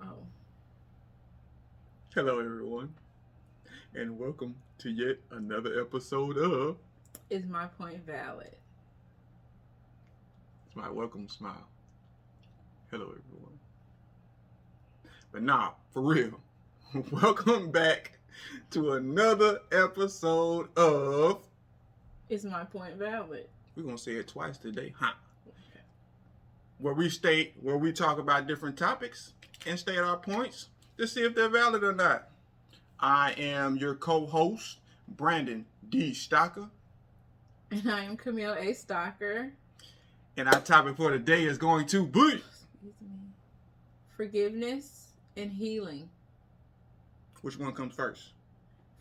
Oh, Hello, everyone, and welcome to yet another episode of is my point valid? My Welcome Smile. Hello, everyone. But nah, for real, welcome back to another episode of. Is my point valid? We're gonna say it twice today, huh? Okay. Where we talk about different topics and state our points to see if they're valid or not. I am your co-host, Brandon D. Stocker. And I am Camille A. Stalker. And our topic for today is going to be Excuse me. Forgiveness and healing. which one comes first?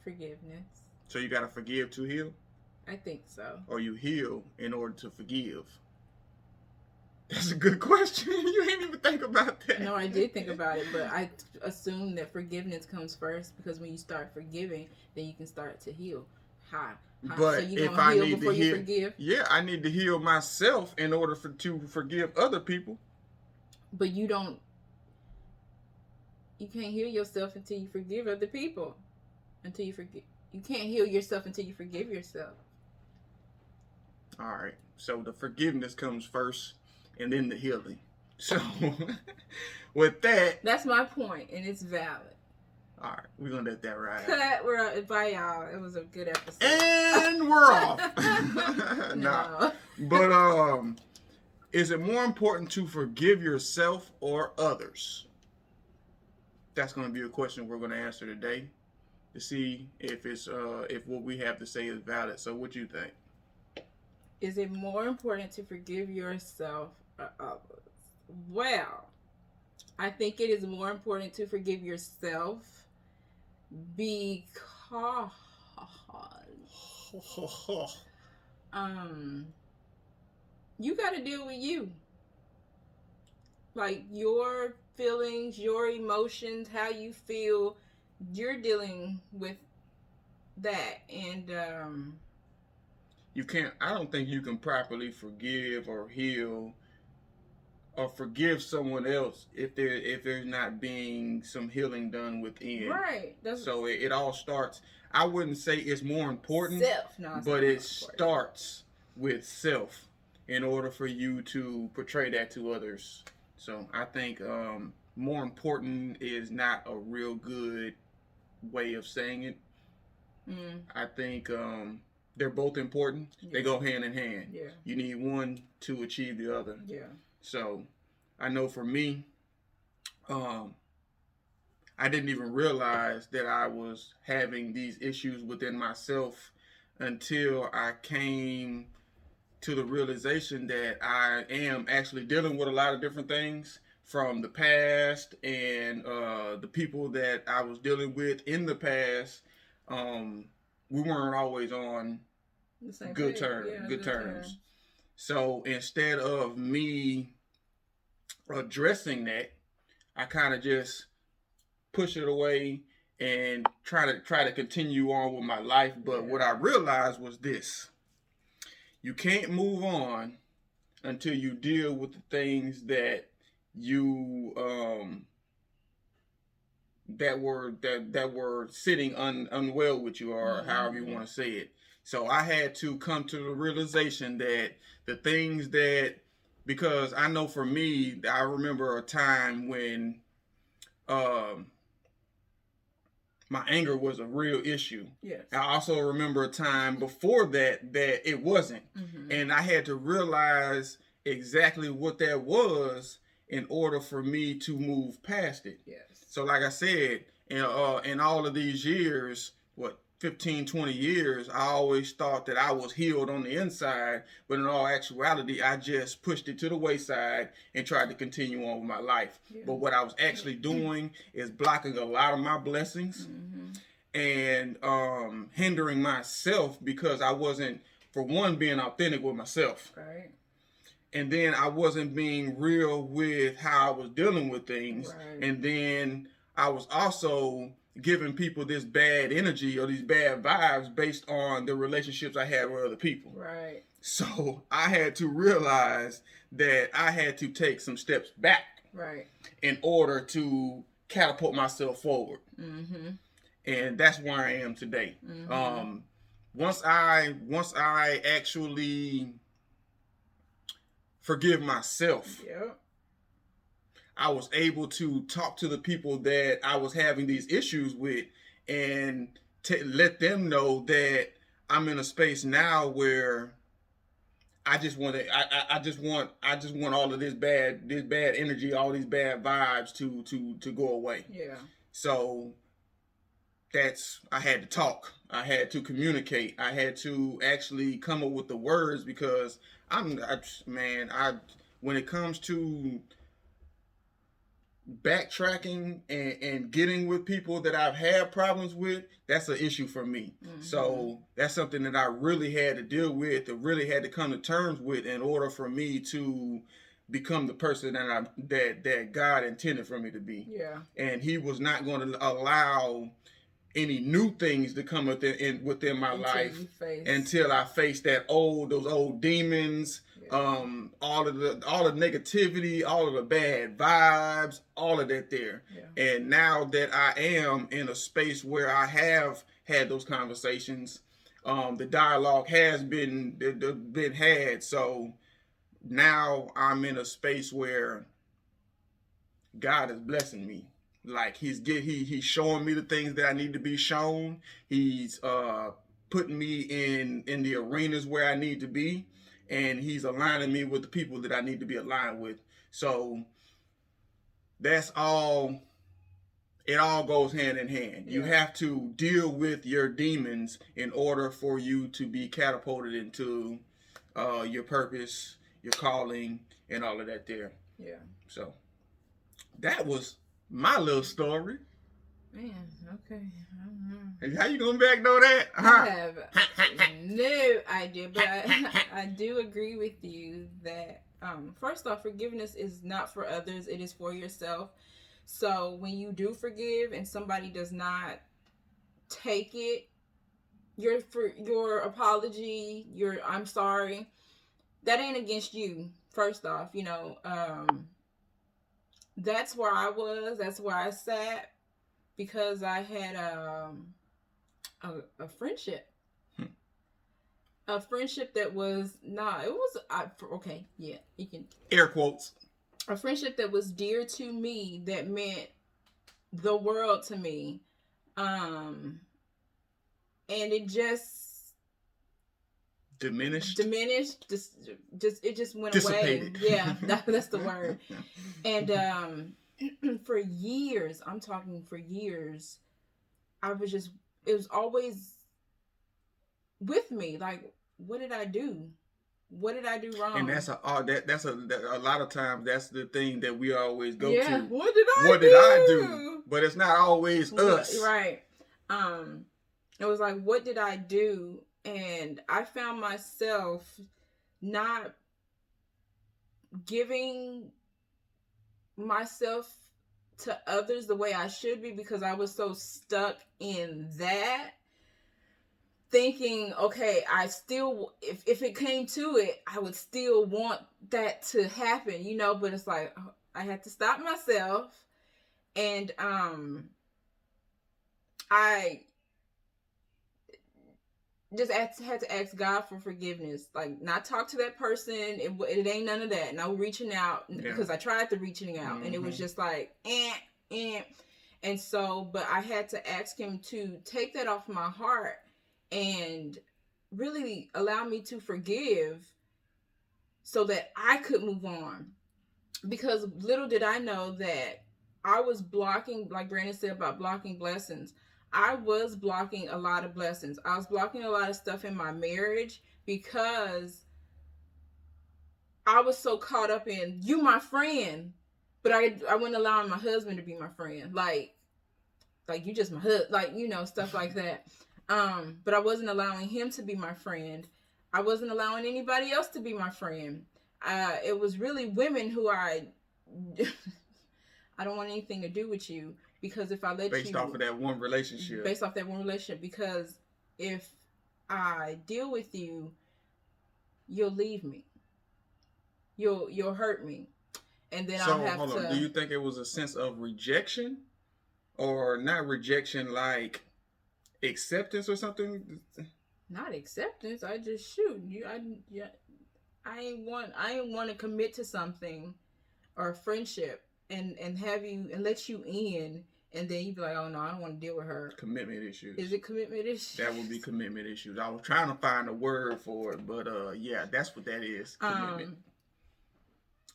Forgiveness. So you gotta forgive to heal, I think so. or you heal in order to forgive? That's a good question. You ain't even think about that. No, I did think about it, but I assume that forgiveness comes first because when you start forgiving, then you can start to heal. How? But so you if gonna I heal need before to you heal, forgive? yeah, I need to heal myself in order to forgive other people. But you don't. You can't heal yourself until you forgive other people. Until you forgive, you can't heal yourself until you forgive yourself. All right. So the forgiveness comes first, and then the healing. So with that, That's my point, and it's valid. all right, we're gonna let that ride. Cut. We're out. Bye, y'all. It was a good episode. And we're off. No. But is it more important to forgive yourself or others? That's going to be a question we're going to answer today to see if what we have to say is valid. So, what do you think? Is it more important to forgive yourself or others? Well, I think it is more important to forgive yourself because you got to deal with you. Like your feelings, your emotions, how you feel, you're dealing with that. And You can't. I don't think you can properly forgive or heal or forgive someone else if there's not being some healing done within. right. So it all starts. I wouldn't say it's more important, self. No, but it starts with self in order for you to portray that to others. So I think more important is not a real good way of saying it. I think they're both important. Yeah. They go hand in hand. Yeah. You need one to achieve the other. Yeah. So I know for me, I didn't even realize that I was having these issues within myself until I came to the realization that I am actually dealing with a lot of different things from the past and the people that I was dealing with in the past. We weren't always on good terms. Yeah, good terms. So instead of me addressing that, I kind of just push it away and try to continue on with my life. But what I realized was this: you can't move on until you deal with the things that you that were sitting unwell with you, or however you want to say it. So I had to come to the realization that the things that, because I know for me, I remember a time when my anger was a real issue. Yes. I also remember a time before that it wasn't. And I had to realize exactly what that was in order for me to move past it. Yes. So like I said, in all of these years, 15, 20 years, I always thought that I was healed on the inside, but in all actuality, I just pushed it to the wayside and tried to continue on with my life. Yeah. But what I was actually doing is blocking a lot of my blessings and hindering myself because I wasn't, for one, being authentic with myself. Right. And then I wasn't being real with how I was dealing with things. Right. And then I was also giving people this bad energy or these bad vibes based on the relationships I had with other people. Right. So I had to realize that I had to take some steps back. Right. in order to catapult myself forward. Mm-hmm. And that's where I am today. Mm-hmm. Once I actually forgive myself, Yep. I was able to talk to the people that I was having these issues with and let them know that I'm in a space now where I just want to. I just want all of this bad energy, all these bad vibes to go away. Yeah. So I had to talk. I had to communicate. I had to actually come up with the words because when it comes to backtracking and getting with people that I've had problems with, that's an issue for me. Mm-hmm. So that's something that I really had to deal with, that really had to come to terms with in order for me to become the person that God intended for me to be. Yeah. And He was not going to allow any new things to come within my life until I faced those old demons, all of the negativity, all of the bad vibes, all of that there. Yeah. And now that I am in a space where I have had those conversations, the dialogue has been had. So now I'm in a space where God is blessing me. Like he's showing me the things that I need to be shown. He's putting me in the arenas where I need to be, and he's aligning me with the people that I need to be aligned with. So that's all. It all goes hand in hand. Yeah. You have to deal with your demons in order for you to be catapulted into your purpose, your calling, and all of that there. Yeah. So that was my little story. Man, okay. I don't know. And how you gonna back know that? I have no idea, but I do agree with you that first off, forgiveness is not for others; it is for yourself. So when you do forgive and somebody does not take it, your apology, your I'm sorry, that ain't against you. First off, that's where I was. That's where I sat because I had a friendship. A friendship that was okay, yeah, you can air quotes. A friendship that was dear to me, that meant the world to me, and it just diminished. Just it just went dissipated. Away. Yeah, that's the word. And for years, I'm talking for years, it was always with me. Like, what did I do? What did I do wrong? And that's a lot of times that's the thing that we always go to. What did I do? But it's not always us. Right. It was like, what did I do? And I found myself not giving myself to others the way I should be because I was so stuck in that. Thinking, okay, I still, if it came to it, I would still want that to happen, but it's like, I had to stop myself. And, I just had to ask God for forgiveness, like not talk to that person. It ain't none of that. No reaching out because I tried the reaching out and it was just like, And so, but I had to ask him to take that off my heart and really allow me to forgive so that I could move on. Because little did I know that I was blocking, like Brandon said about blocking blessings. I was blocking a lot of blessings. I was blocking a lot of stuff in my marriage because I was so caught up in, you my friend, but I wasn't allowing my husband to be my friend. Like you just my husband, stuff like that. But I wasn't allowing him to be my friend. I wasn't allowing anybody else to be my friend. It was really women who I don't want anything to do with you because if I let based off of that one relationship. Because if I deal with you, you'll leave me. You'll hurt me. and then So I'll have hold to. on. Do you think it was a sense of rejection, or not rejection, like acceptance or something? Not acceptance. I just shoot you. I ain't want to commit to something or a friendship and have you and let you in, and then you be like, oh no, I don't want to deal with her. Commitment issues. Is it commitment issues? That would be commitment issues. I was trying to find a word for it, but yeah, that's what that is. Commitment.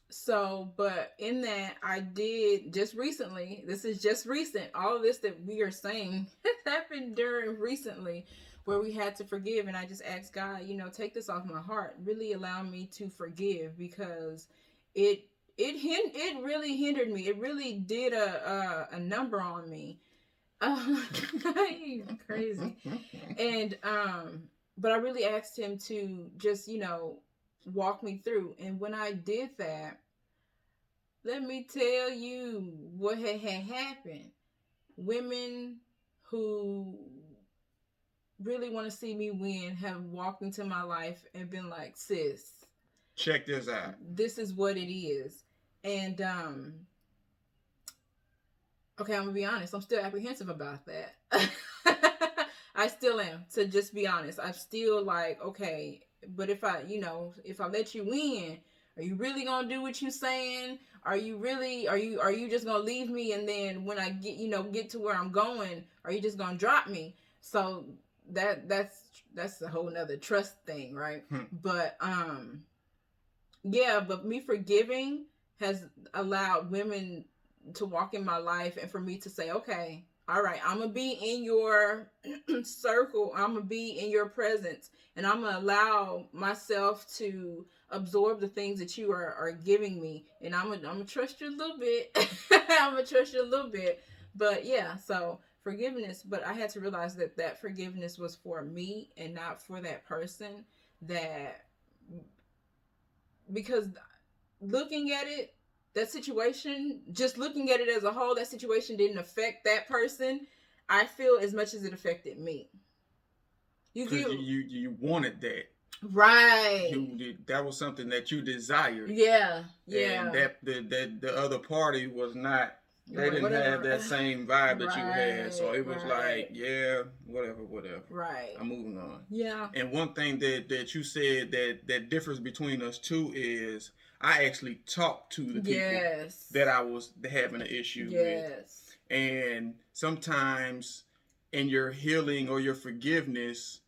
So, but in that, I did just recently. This is just recent. All of this that we are saying happened during recently, where we had to forgive, and I just asked God, take this off my heart. Really allow me to forgive, because it really hindered me. It really did a number on me. Crazy. And but I really asked him to just walk me through. And when I did that, let me tell you what had happened. Women who really want to see me win have walked into my life and been like, sis, check this out. This is what it is. And okay, I'm gonna be honest, I'm still apprehensive about that. I still am, to just be honest. I'm still like, okay, but if I let you in, are you really gonna do what you saying? Are you just gonna leave me, and then when I get to where I'm going, are you just gonna drop me? So that's a whole nother trust thing, right? But but me forgiving has allowed women to walk in my life, and for me to say, okay, all right, I'm gonna be in your circle, I'm gonna be in your presence, and I'm gonna allow myself to absorb the things that you are giving me, and I'm gonna trust you a little bit. I'm gonna trust you a little bit. But yeah, so forgiveness, but I had to realize that forgiveness was for me and not for that person. Because looking at it, that situation, just looking at it as a whole, that situation didn't affect that person, I feel, as much as it affected me. You wanted that. Right. That was something that you desired. Yeah. And that the other party was not, they didn't have that same vibe that you had. So it was like, yeah, whatever. Right. I'm moving on. Yeah. And one thing that you said that differs between us two is, I actually talked to the people that I was having an issue with. And sometimes in your healing or your forgiveness,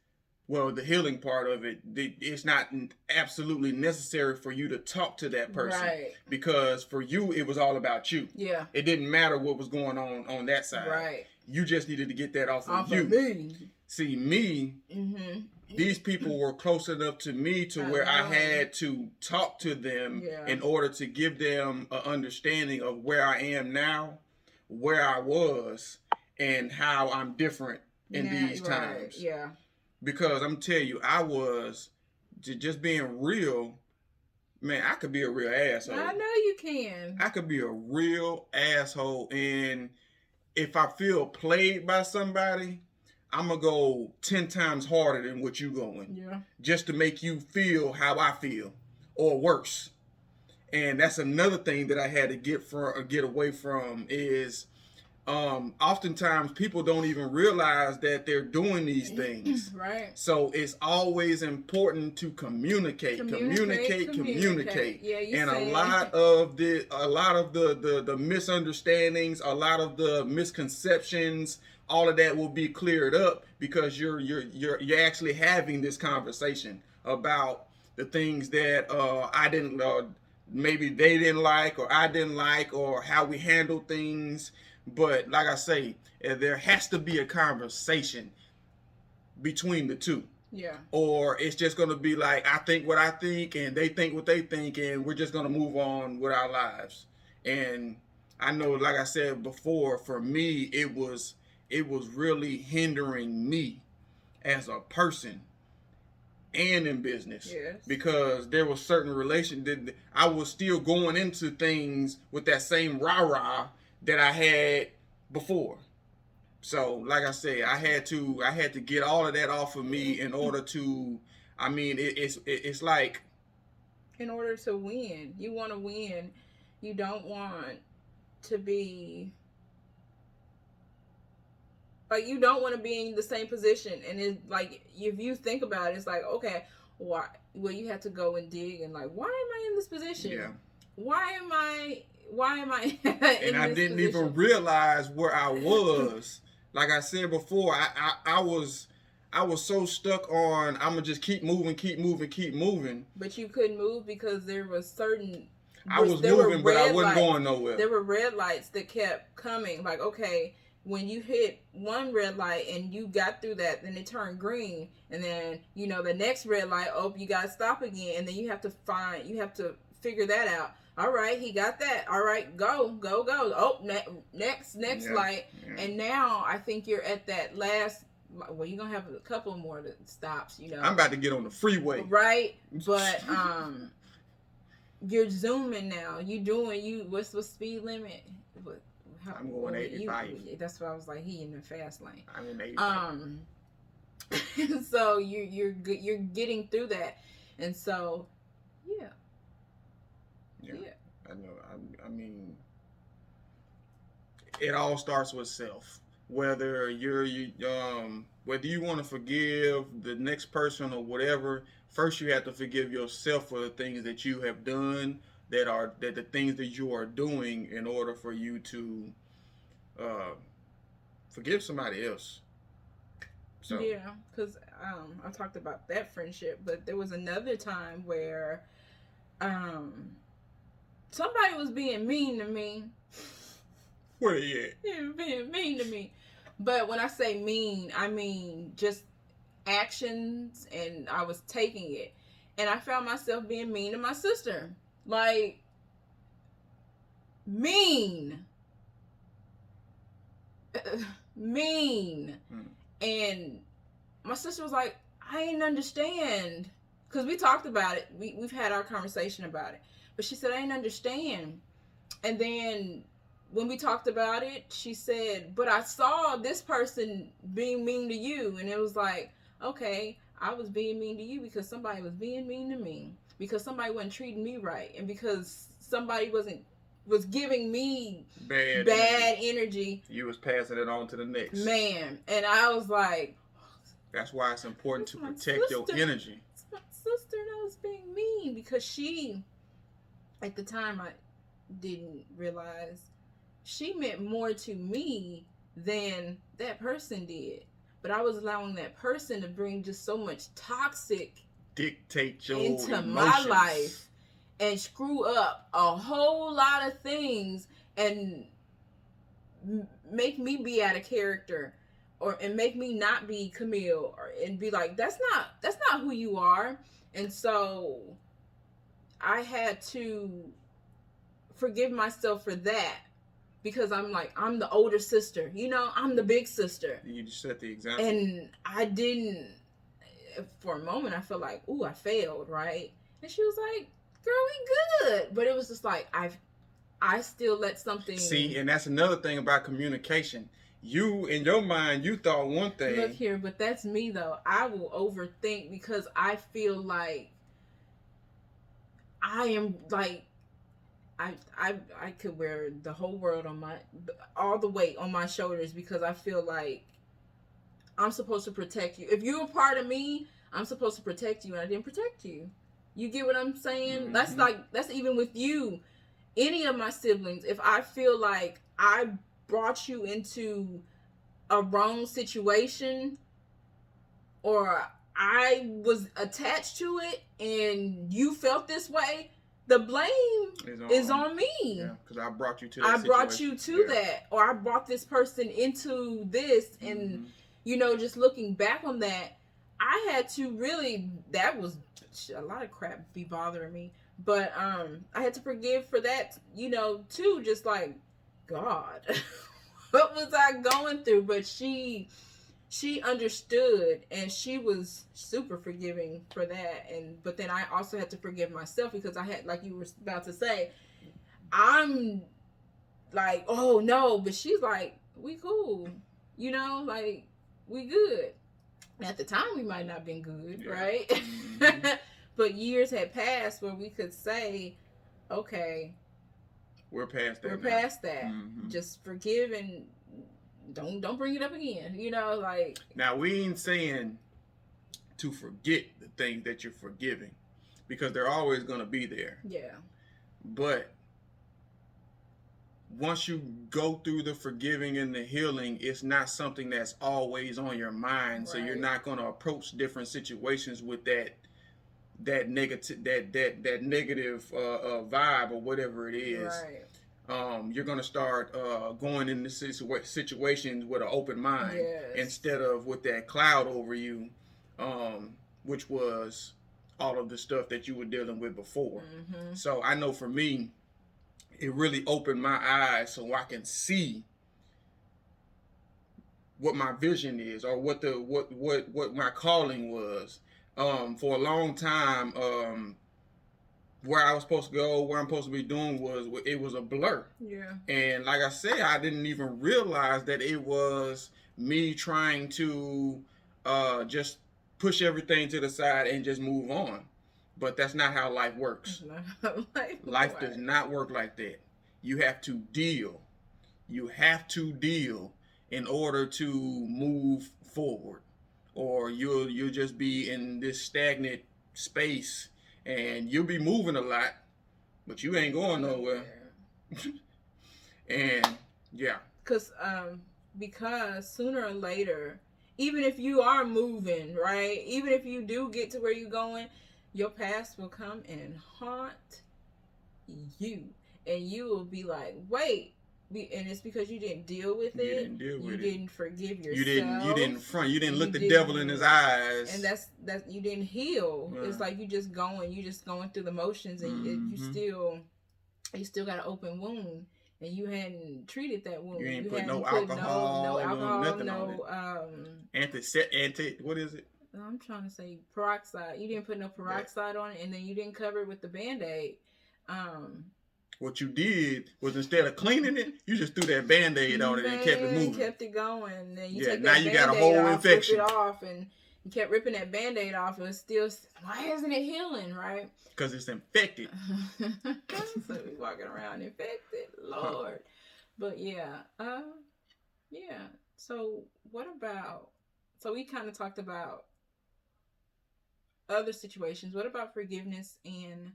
well, the healing part of it, it's not absolutely necessary for you to talk to that person. Right. Because for you, it was all about you. Yeah. It didn't matter what was going on that side. Right. You just needed to get that off of you. Me. See, me, these people were close enough to me to where I had to talk to them in order to give them an understanding of where I am now, where I was, and how I'm different in these times. Yeah. Because I'm telling you, I was just being real. Man, I could be a real asshole. I know you can. I could be a real asshole, and if I feel played by somebody, I'm going to go 10 times harder than what you going. Yeah. Just to make you feel how I feel, or worse. And that's another thing that I had to get away from is, oftentimes people don't even realize that they're doing these things. Right. So it's always important to communicate. Yeah, and a lot of the misunderstandings, a lot of the misconceptions, all of that will be cleared up because you're actually having this conversation about the things that I didn't maybe they didn't like, or I didn't like, or how we handle things. But like I say, there has to be a conversation between the two. Yeah. Or it's just going to be like, I think what I think and they think what they think, and we're just going to move on with our lives. And I know, like I said before, for me, it was really hindering me as a person and in business. Yes. Because there was certain relations that I was still going into things with that same rah-rah that I had before. So, like I said, I had to get all of that off of me in order to, it's like, in order to win, you want to win. you don't want to be like, you don't want to be in the same position. And it's like, if you think about it, it's like, okay, why? Well, you have to go and dig and like, why am I in this position? Yeah. Why am I in and I didn't even realize where I was. Like I said before, I was so stuck on, I'm gonna just keep moving. But you couldn't move because there was certain. I was moving, but I wasn't going nowhere. There were red lights that kept coming. Like, okay, when you hit one red light and you got through that, then it turned green, and then the next red light, you gotta stop again, and then you have to figure that out. All right, he got that. All right, go. Oh, next light. Yeah. And now I think you're at that last. Well, you're gonna have a couple more stops. I'm about to get on the freeway. Right, but you're zooming now. What's the speed limit? I'm going 85. That's why I was like, he in the fast lane. I'm in 85. So you're getting through that, and so yeah. I know. I mean, it all starts with self. Whether whether you want to forgive the next person or whatever, first you have to forgive yourself for the things that you have done, that the things that you are doing, in order for you to forgive somebody else. So yeah, because I talked about that friendship, but there was another time where somebody was being mean to me. Where they at? Yeah, being mean to me. But when I say mean, I mean just actions, and I was taking it. And I found myself being mean to my sister. Like, mean. Mean. And my sister was like, I didn't understand. Because we talked about it. We've had our conversation about it. But she said, I didn't understand. And then when we talked about it, she said, but I saw this person being mean to you. And it was like, okay, I was being mean to you because somebody was being mean to me. Because somebody wasn't treating me right. And because somebody was giving me bad energy. You was passing it on to the next. Man. And I was like, that's why it's important to protect your energy. It's my sister that was being mean, because she, at the time, I didn't realize she meant more to me than that person did. But I was allowing that person to bring just so much toxic dictate your into emotions. My life and screw up a whole lot of things and make me be out of character, and make me not be Camille, and be like, that's not who you are. And so I had to forgive myself for that, because I'm the older sister, I'm the big sister. You just set the example. And I didn't, for a moment, I felt like, ooh, I failed, right? And she was like, girl, we good. But it was just like, I still let something. See, and that's another thing about communication. You, in your mind, you thought one thing. Look here, but that's me, though. I will overthink, because I feel like I am like, I could wear the whole world all the weight on my shoulders, because I feel like I'm supposed to protect you. If you're a part of me, I'm supposed to protect you, and I didn't protect you. You get what I'm saying? Mm-hmm. That's even with you. Any of my siblings, if I feel like I brought you into a wrong situation, or I was attached to it and you felt this way, the blame is on me. Yeah, because I brought you to that situation. Brought you to that, or I brought this person into this, and just looking back on that, I had to really, that was a lot of crap be bothering me, but I had to forgive for that, too, just like, God, what was I going through? But she understood, and she was super forgiving for that. But then I also had to forgive myself, because I had, like you were about to say, I'm like, oh no, but she's like, we cool, like, we good. At the time, we might not have been good, right? Mm-hmm. But years had passed where we could say, okay, We're past that. We're past that. Just forgive and don't bring it up again. You know, like. Now, we ain't saying to forget the things that you're forgiving, because they're always going to be there. Yeah. But once you go through the forgiving and the healing, it's not something that's always on your mind. Right. So you're not going to approach different situations with that negative vibe or whatever it is. Right. You're going to start going into situations with an open mind, instead of with that cloud over you, which was all of the stuff that you were dealing with before. So I know for me, it really opened my eyes so I can see what my vision is, or what my calling was. For a long time, where I was supposed to go, where I'm supposed to be doing it was a blur. Yeah. And like I said, I didn't even realize that it was me trying to just push everything to the side and just move on. But that's not how life works. Life does not work like that. You have to deal. You have to deal in order to move forward, or you'll just be in this stagnant space, and you'll be moving a lot, but you ain't going nowhere. And yeah, because sooner or later, even if you are moving, right, even if you do get to where you're going, your past will come and haunt you, and you will be like, wait, and it's because you didn't deal with it. You didn't forgive yourself. You didn't look the devil in his eyes. And that's you didn't heal. Yeah. It's like you just going through the motions, and you still got an open wound, and you hadn't treated that wound. You ain't put no alcohol, nothing on it. What is it? I'm trying to say peroxide. You didn't put no peroxide on it, and then you didn't cover it with the Band-Aid. What you did was, instead of cleaning it, you just threw that Band-Aid on it and kept it moving. Kept it going. And then you take that Band-Aid got a whole infection. Rip it off, and you kept ripping that Band-Aid off. It was still, why isn't it healing, right? Because it's infected. So we walking around infected, Lord. But yeah. So we kind of talked about other situations. What about forgiveness in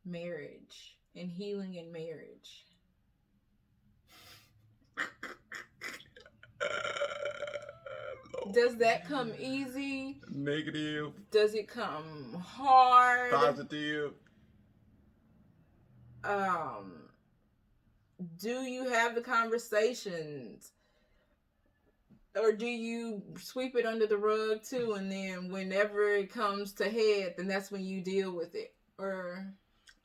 marriage and healing in marriage? Does that come easy? Negative? Does it come hard? Positive? Do you have the conversations? Or do you sweep it under the rug too, and then whenever it comes to head, then that's when you deal with it? Or...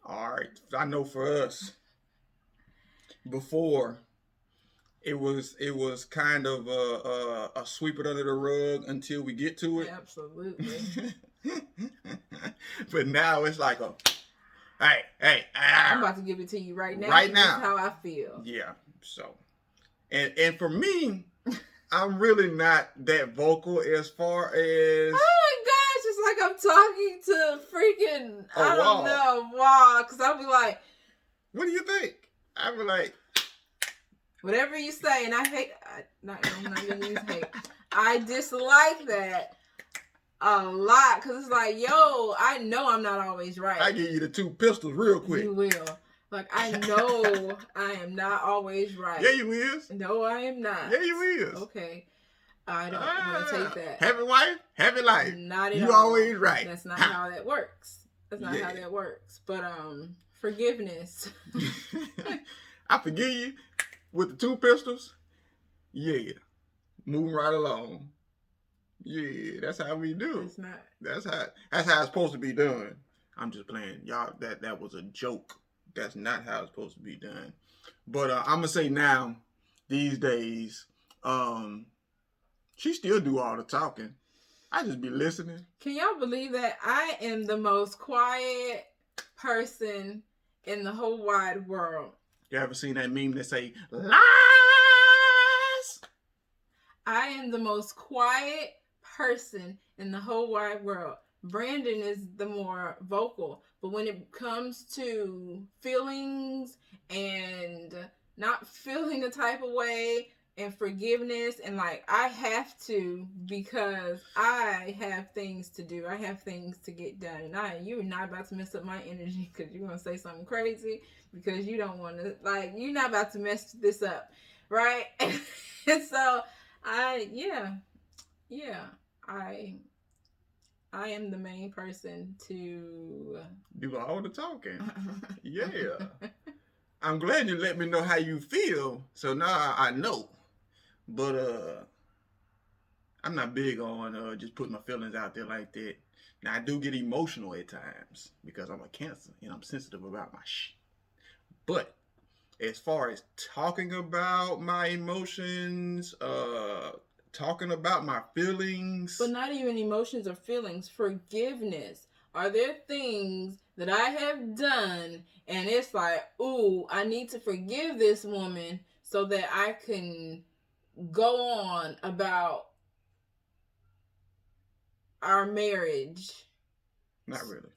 All right, I know for us, before, it was kind of a sweep it under the rug until we get to it. Absolutely. But now it's like hey, I'm about to give it to you right now. Right now. That's how I feel. Yeah. So, and for me, I'm really not that vocal as far as. It's like I'm talking to freaking, I don't know, wall. Because I'll be like, what do you think? I'll be like, whatever you say. And I'm not going to use hate. I dislike that a lot. Because it's like, yo, I know I'm not always right. I give you the 2 pistols real quick. You will. Like, I know I am not always right. Yeah, you is. No, I am not. Yeah, you is. Okay. I don't want to take that. Happy wife, happy life. Not at all. You always right. That's not how that works. That's not how that works. But forgiveness. I forgive you with the 2 pistols. Yeah. Moving right along. Yeah, that's how we do. It's not. That's how it's supposed to be done. I'm just playing. Y'all, that was a joke. That's not how it's supposed to be done. But I'm gonna say now, these days, she still do all the talking. I just be listening. Can y'all believe that I am the most quiet person in the whole wide world? You ever seen that meme that say, lies? I am the most quiet person in the whole wide world. Brandon is the more vocal. But when it comes to feelings and not feeling a type of way and forgiveness, and like I have to, because I have things to do. I have things to get done. And you're not about to mess up my energy because you're going to say something crazy because you don't want to, like, you're not about to mess this up. Right? And so I am the main person to do all the talking. Yeah. I'm glad you let me know how you feel, so now I know. But I'm not big on just putting my feelings out there like that. Now I do get emotional at times because I'm a Cancer and I'm sensitive about my shit. But as far as talking about my emotions, talking about my feelings. But not even emotions or feelings. Forgiveness. Are there things that I have done and it's like, ooh, I need to forgive this woman so that I can go on about our marriage? Not really.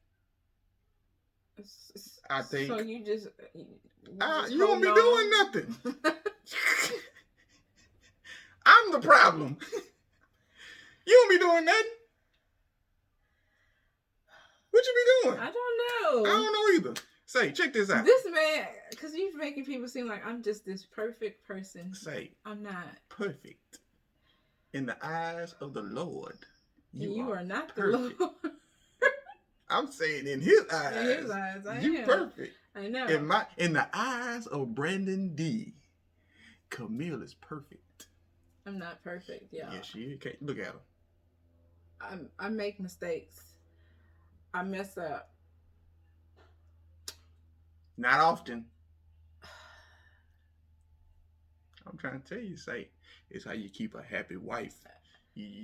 I think. So you just you won't be doing nothing. I'm the problem. You won't be doing nothing. What you be doing? I don't know. I don't know either. Say, check this out. This man, because you're making people seem like I'm just this perfect person. Say, I'm not perfect. In the eyes of the Lord, you are not perfect. The Lord. I'm saying in His eyes. In His eyes, you perfect. I know. In the eyes of Brandon D, Camille is perfect. I'm not perfect, y'all. Yes, she is. Look at her. I make mistakes. I mess up. Not often. I'm trying to tell you, say, it's how you keep a happy wife.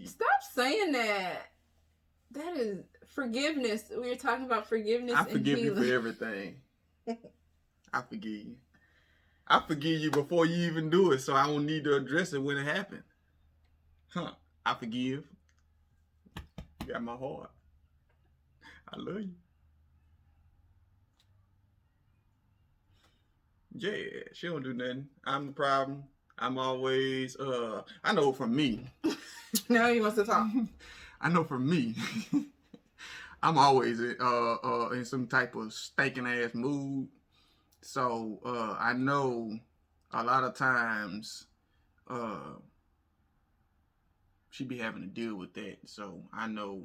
Stop saying that. That is forgiveness. We were talking about forgiveness. I forgive you for everything. I forgive you. I forgive you before you even do it, so I don't need to address it when it happened. I forgive. You got my heart. I love you. Yeah, she don't do nothing. I'm the problem. I'm always, I know from me. Now he wants to talk. I know from me. I'm always in some type of stinking ass mood. So I know a lot of times she be having to deal with that. So I know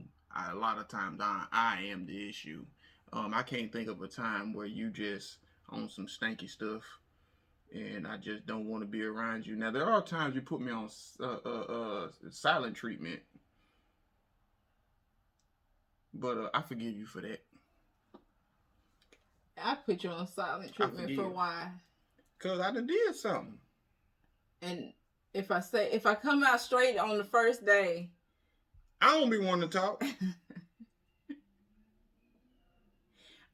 a lot of times I am the issue. I can't think of a time where you just on some stanky stuff and I just don't want to be around you. Now there are times you put me on silent treatment, but I forgive you for that. I put you on silent treatment for why? Cause I done did something. And if I come out straight on the first day, I don't be wanting to talk.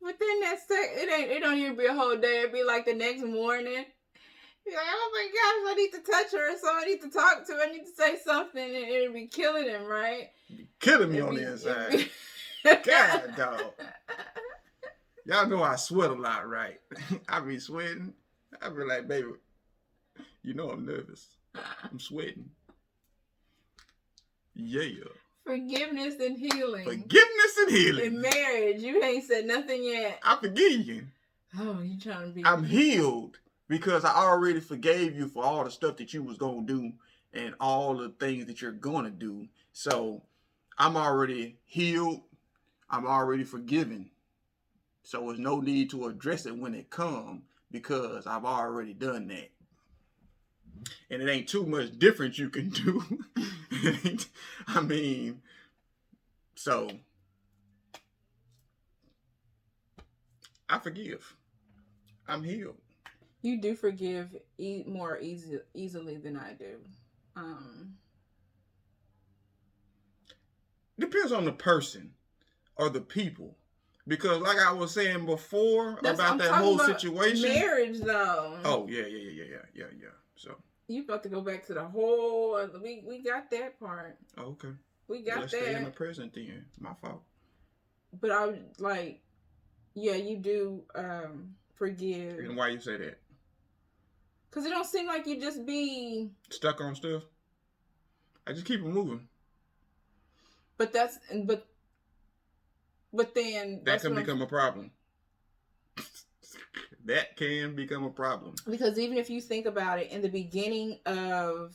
But then it don't even be a whole day. It'd be like the next morning. You're like, oh my gosh, I need to touch her, so I need to talk to her, I need to say something, and it'd be killing him, right? Killing me on the inside. God, dog. Y'all know I sweat a lot, right? I be sweating. I be like, baby, you know I'm nervous. I'm sweating. Yeah. Forgiveness and healing. Forgiveness and healing. In marriage, you ain't said nothing yet. I forgive you. Oh, you trying to be... I'm healed because I already forgave you for all the stuff that you was going to do and all the things that you're going to do. So I'm already healed. I'm already forgiven. So there's no need to address it when it comes because I've already done that. And it ain't too much difference you can do. So I forgive. I'm healed. You do forgive more easily than I do. Depends on the person or the people. Because like I was saying before about that whole situation. Marriage though. Oh, yeah. So you about to go back to the whole we got that part. Okay. We got Let's that. stay in the present then. My fault. but I would like, yeah, you do forgive. And why you say that? Because it don't seem like you just be stuck on stuff. I just keep it moving. But then that can become a problem. That can become a problem. Because even if you think about it, in the beginning of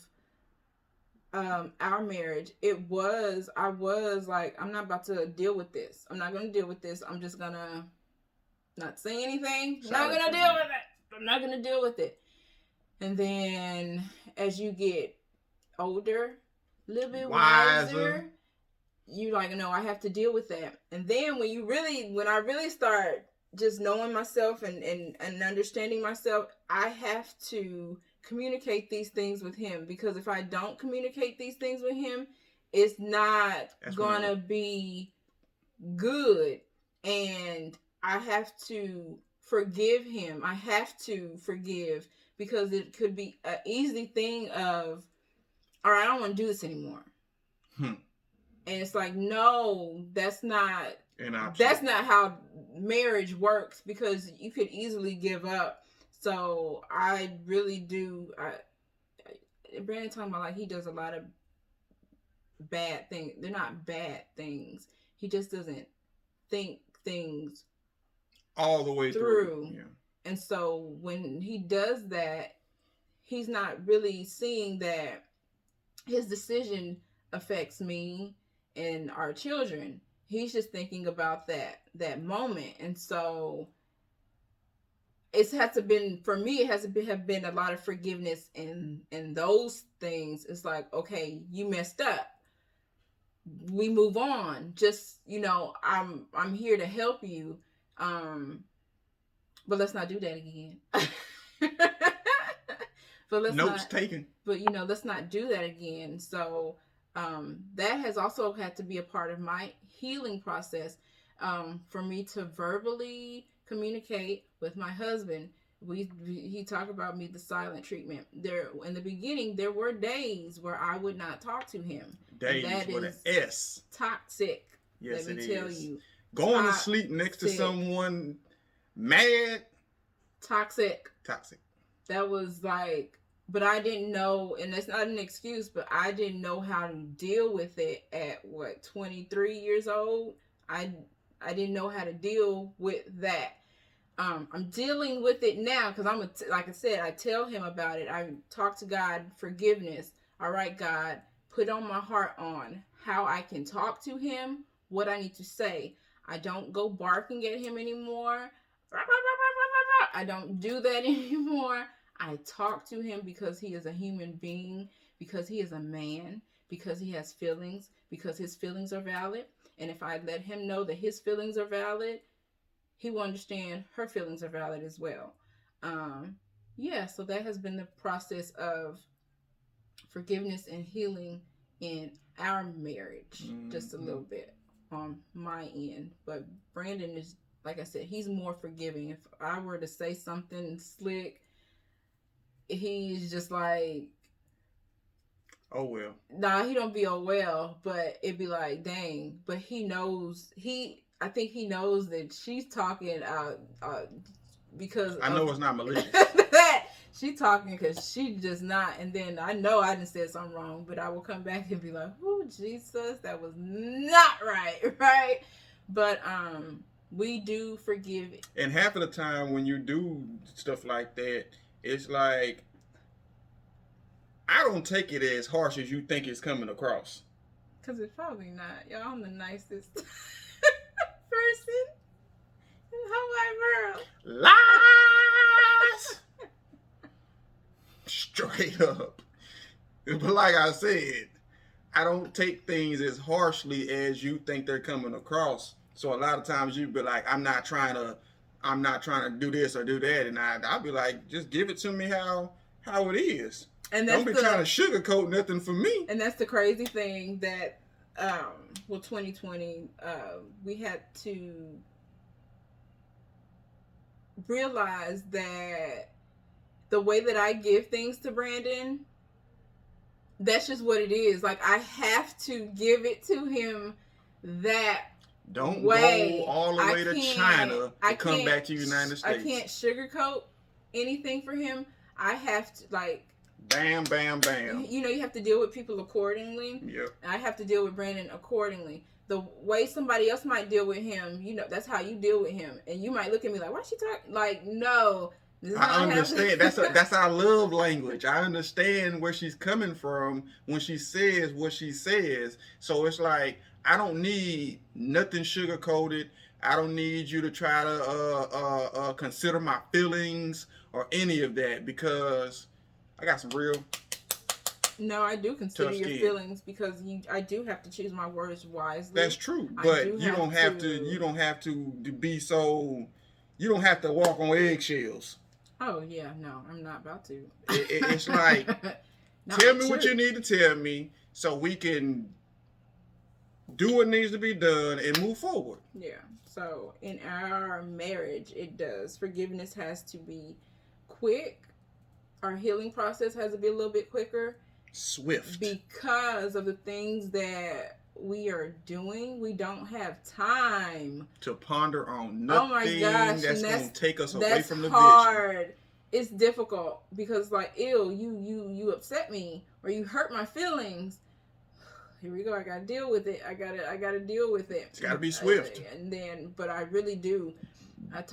our marriage, I was like, I'm not about to deal with this. I'm not going to deal with this. I'm just going to not say anything. I'm not going to deal with it. I'm not going to deal with it. And then as you get older, a little bit wiser, you like, no, I have to deal with that. And then when I really start just knowing myself and understanding myself, I have to communicate these things with him, because if I don't communicate these things with him, it's not gonna be good. And I have to forgive him. I have to forgive, because it could be an easy thing of, all right, I don't want to do this anymore. And it's like, no, that's not how marriage works, because you could easily give up. So I really do. Brandon talking about like he does a lot of bad things. They're not bad things. He just doesn't think things all the way through. Yeah. And so when he does that, he's not really seeing that his decision affects me and our children. He's just thinking about that moment. And so it has been a lot of forgiveness in those things. It's like, okay, you messed up. We move on. Just, I'm here to help you. But let's not do that again. But let's taken. But let's not do that again. So that has also had to be a part of my healing process. For me to verbally communicate with my husband. He talked about me, the silent treatment. There in the beginning, there were days where I would not talk to him. Days with an S. Toxic. Yes, let me tell you. Going to sleep next to someone mad. Toxic. That was like, but I didn't know, and that's not an excuse, but I didn't know how to deal with it at 23 years old. I didn't know how to deal with that. I'm dealing with it now, because like I said, I tell him about it. I talk to God, forgiveness. All right, God, put on my heart on how I can talk to him, what I need to say. I don't go barking at him anymore. I don't do that anymore. I talk to him because he is a human being, because he is a man, because he has feelings, because his feelings are valid. And if I let him know that his feelings are valid, he will understand her feelings are valid as well. So that has been the process of forgiveness and healing in our marriage, just a little bit on my end. But Brandon is, like I said, he's more forgiving. If I were to say something slick, he's just like, oh well. Nah, he don't be oh well, but it'd be like, dang. But he knows, I think he knows that she's talking because I know it's not malicious. She's talking because she just not. And then I know I done said something wrong, but I will come back and be like, oh, Jesus, that was not right? But we do forgive it. And half of the time when you do stuff like that, it's like, I don't take it as harsh as you think it's coming across. Because it's probably not. Y'all, I'm the nicest person in the whole wide world. Lies! Straight up. But like I said, I don't take things as harshly as you think they're coming across. So a lot of times you be like, I'm not trying to do this or do that. And I'll be like, just give it to me how it is. And don't be trying to sugarcoat nothing for me. And that's the crazy thing that, 2020, we had to realize that the way that I give things to Brandon, that's just what it is. Like, I have to give it to him that Don't go all the way to China and come back to the United States. I can't sugarcoat anything for him. I have to, like... Bam, bam, bam. You know, you have to deal with people accordingly. Yep. I have to deal with Brandon accordingly. The way somebody else might deal with him, you know, that's how you deal with him. And you might look at me like, why she talking? Like, no. I understand. That's our love language. I understand where she's coming from when she says what she says. So it's like, I don't need nothing sugar-coated. I don't need you to try to consider my feelings or any of that, because I got some real... No, I do consider your feelings, because I do have to choose my words wisely. That's true, but you don't have to. You don't have to be so. You don't have to walk on eggshells. Oh yeah, no, I'm not about to. It's like, tell me what you need to tell me, so we can do what needs to be done and move forward. Yeah. So in our marriage, it does. Forgiveness has to be quick. Our healing process has to be a little bit quicker. Swift. Because of the things that we are doing, we don't have time to ponder on nothing. Oh my gosh, that's going to take us away from the hard. vision. It's difficult because, like, ew, you upset me or you hurt my feelings. Here we go. I gotta deal with it. I gotta deal with it. It's gotta be swift. And then, but I really do. I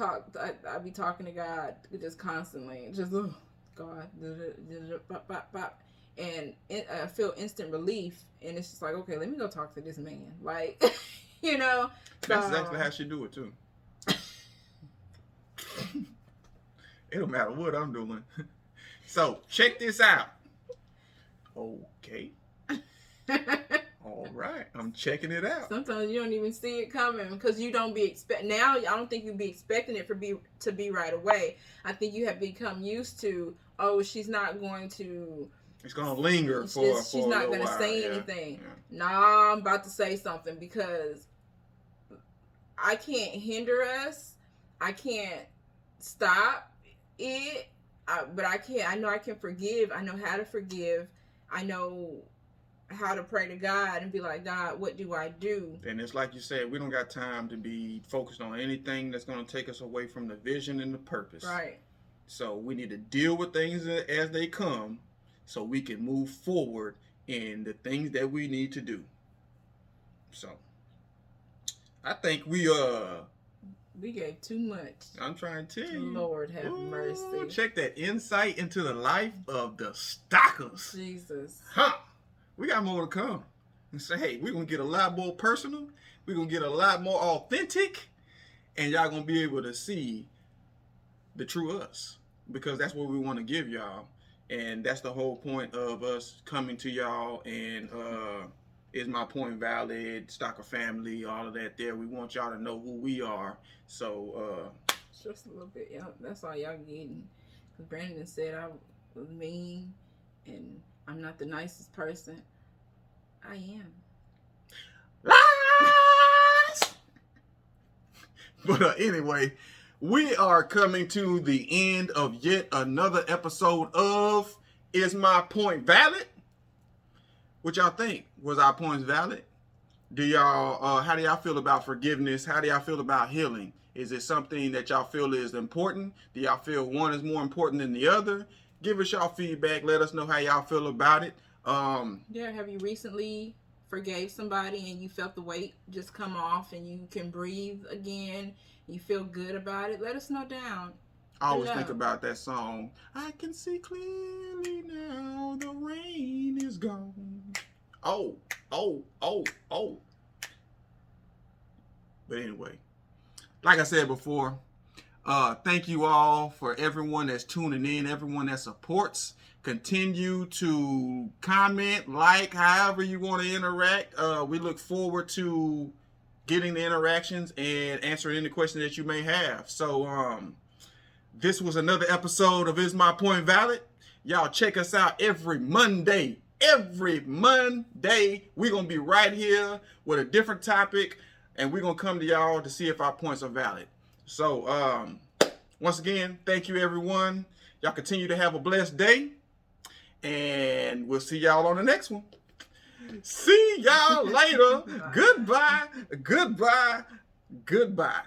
be talking to God just constantly. Just, oh, God. And I feel instant relief, and it's just like, okay, let me go talk to this man, like, you know. That's exactly how she do it too. It don't matter what I'm doing. So check this out. Okay. All right, I'm checking it out. Sometimes you don't even see it coming because you don't be now. I don't think you'd be expecting it to be right away. I think you have become used to. Oh, she's not going to. It's gonna linger for. She's not gonna say anything. Yeah. Nah, I'm about to say something because I can't hinder us. I can't stop it. But I can. I know I can forgive. I know how to forgive. I know how to pray to God and be like, God, what do I do? And it's like you said, we don't got time to be focused on anything that's going to take us away from the vision and the purpose. Right. So we need to deal with things as they come so we can move forward in the things that we need to do. So I think we gave too much. I'm trying to tell you. Lord have mercy. Check that insight into the life of the Stockers. Jesus. Huh. We got more to come. And say, hey, we're going to get a lot more personal. We're going to get a lot more authentic. And y'all going to be able to see the true us. Because that's what we want to give y'all. And that's the whole point of us coming to y'all. And Is My Point Valid, Stocker Family, all of that there. We want y'all to know who we are. So, just a little bit. Yeah, that's all y'all getting. Because Brandon said I was mean and I'm not the nicest person. I am. Lies! But anyway, we are coming to the end of yet another episode of Is My Point Valid? What y'all think? Was our points valid? Do y'all, how do y'all feel about forgiveness? How do y'all feel about healing? Is it something that y'all feel is important? Do y'all feel one is more important than the other? Give us y'all feedback. Let us know how y'all feel about it. Yeah, have you recently forgave somebody and you felt the weight just come off and you can breathe again? You feel good about it? Let us know down. I always think about that song. I can see clearly now the rain is gone. Oh. But anyway, like I said before, thank you all for everyone that's tuning in, everyone that supports. Continue to comment, like, however you want to interact. We look forward to getting the interactions and answering any questions that you may have. So, this was another episode of Is My Point Valid? Y'all check us out every Monday. Every Monday, we're going to be right here with a different topic, and we're going to come to y'all to see if our points are valid. So, once again, thank you, everyone. Y'all continue to have a blessed day, and we'll see y'all on the next one. See y'all later. Goodbye. Goodbye. Goodbye.